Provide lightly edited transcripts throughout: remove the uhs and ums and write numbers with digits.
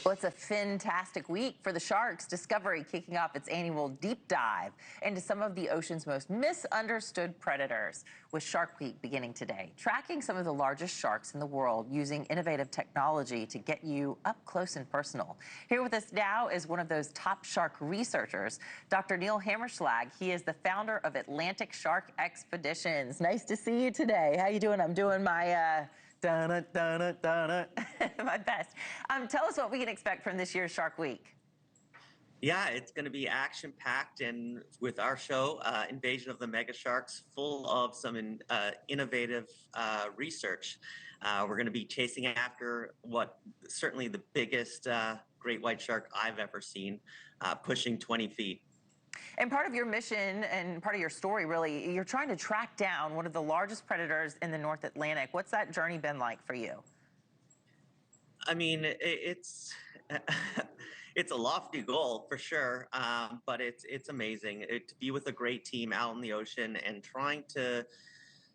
Well, it's a fantastic week for the sharks. Discovery kicking off its annual deep dive into some of the ocean's most misunderstood predators, with Shark Week beginning today, tracking some of the largest sharks in the world using innovative technology to get you up close and personal. Here with us now is one of those top shark researchers, Dr. Neil Hammerschlag. He is the founder of Atlantic Shark Expeditions. Nice to see you today. How you doing? I'm doing my my best. Tell us what we can expect from this year's Shark Week. Yeah, it's going to be action-packed, and with our show, Invasion of the Mega Sharks, full of some innovative research. We're going to be chasing after what certainly the biggest great white shark I've ever seen, pushing 20 feet. And part of your mission and part of your story, really, you're trying to track down one of the largest predators in the North Atlantic. What's that journey been like for you? I mean, it's it's a lofty goal for sure, but it's amazing to be with a great team out in the ocean and trying to,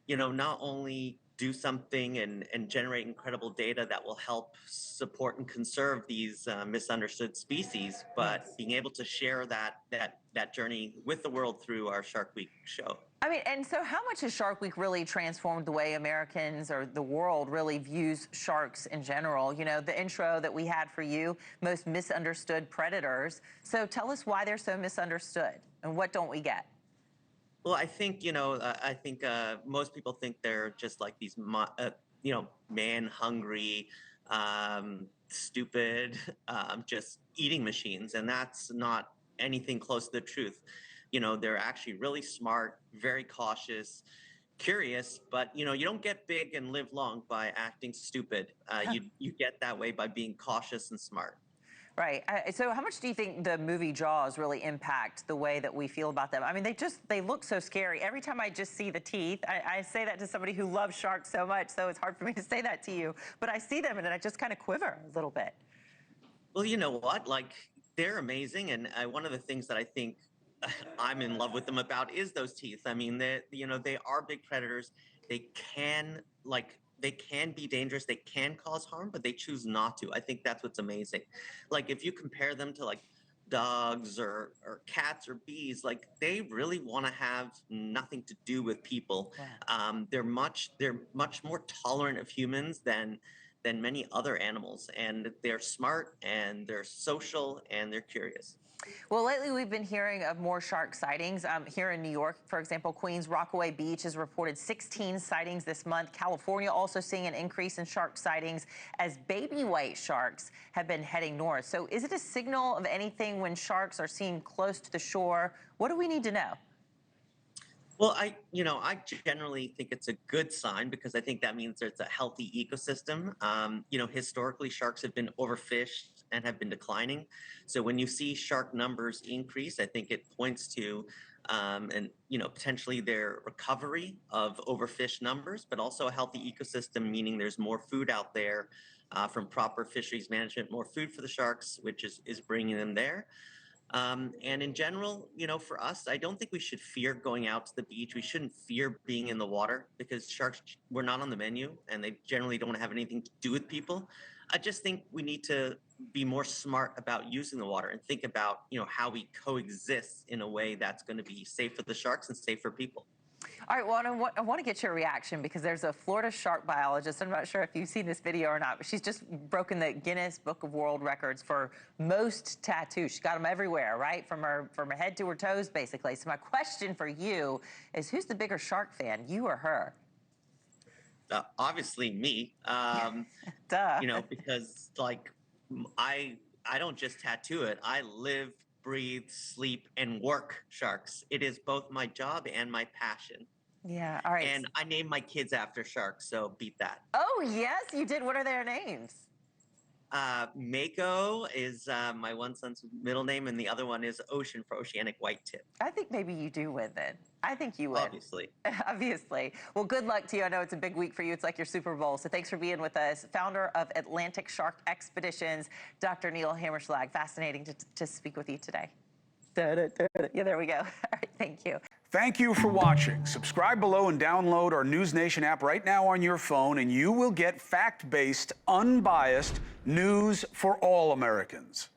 not only do something and generate incredible data that will help support and conserve these misunderstood species, but Yes. being able to share that journey with the world through our Shark Week show. I mean, and so how much has Shark Week really transformed the way Americans or the world really views sharks in general? You know, the intro that we had for you, most misunderstood predators. So tell us why they're so misunderstood and what don't we get? Well, I think, most people think they're just like these, man-hungry, stupid, just eating machines. And that's not anything close to the truth. They're actually really smart, very cautious, curious, but, you don't get big and live long by acting stupid. You get that way by being cautious and smart. Right. So how much do you think the movie Jaws really impact the way that we feel about them? I mean, they look so scary. Every time I just see the teeth, I say that to somebody who loves sharks so much, so it's hard for me to say that to you. But I see them and I just kind of quiver a little bit. Well, you know what? Like, they're amazing. And one of the things that I think I'm in love with them about is those teeth. I mean, they are big predators. They can they can be dangerous. They can cause harm, but they choose not to. I think that's what's amazing. Like, if you compare them to like dogs or cats or bees, like, they really want to have nothing to do with people. Yeah. They're much more tolerant of humans than many other animals, and they're smart and they're social and they're curious. Well, lately we've been hearing of more shark sightings. Here in New York, for example, Queens Rockaway Beach has reported 16 sightings this month. California also seeing an increase in shark sightings as baby white sharks have been heading north. So is it a signal of anything when sharks are seen close to the shore? What do we need to know? Well, I generally think it's a good sign because I think that means there's a healthy ecosystem. Historically, sharks have been overfished and have been declining. So when you see shark numbers increase, I think it points to, and potentially their recovery of overfished numbers, but also a healthy ecosystem, meaning there's more food out there from proper fisheries management, more food for the sharks, which is bringing them there. And in general, for us, I don't think we should fear going out to the beach. We shouldn't fear being in the water because sharks were not on the menu and they generally don't have anything to do with people. I just think we need to be more smart about using the water and think about, how we coexist in a way that's going to be safe for the sharks and safe for people. All right, well, I want to get your reaction because there's a Florida shark biologist. I'm not sure if you've seen this video or not, but she's just broken the Guinness Book of World Records for most tattoos. She's got them everywhere, right? From her head to her toes, basically. So my question for you is, who's the bigger shark fan, you or her? Obviously me, Duh. because like I don't just tattoo it. I live, breathe, sleep, and work sharks. It is both my job and my passion. Yeah, all right. And I named my kids after sharks, so beat that. Oh, yes, you did. What are their names? Mako is my one son's middle name, and the other one is Ocean for oceanic white tip. I think maybe you do win then. I think you win. Obviously. Obviously. Well, good luck to you. I know it's a big week for you. It's like your Super Bowl. So thanks for being with us. Founder of Atlantic Shark Expeditions, Dr. Neil Hammerschlag. Fascinating to speak with you today. Yeah, there we go. All right, thank you. Thank you for watching. Subscribe below and download our NewsNation app right now on your phone, and you will get fact-based, unbiased news for all Americans.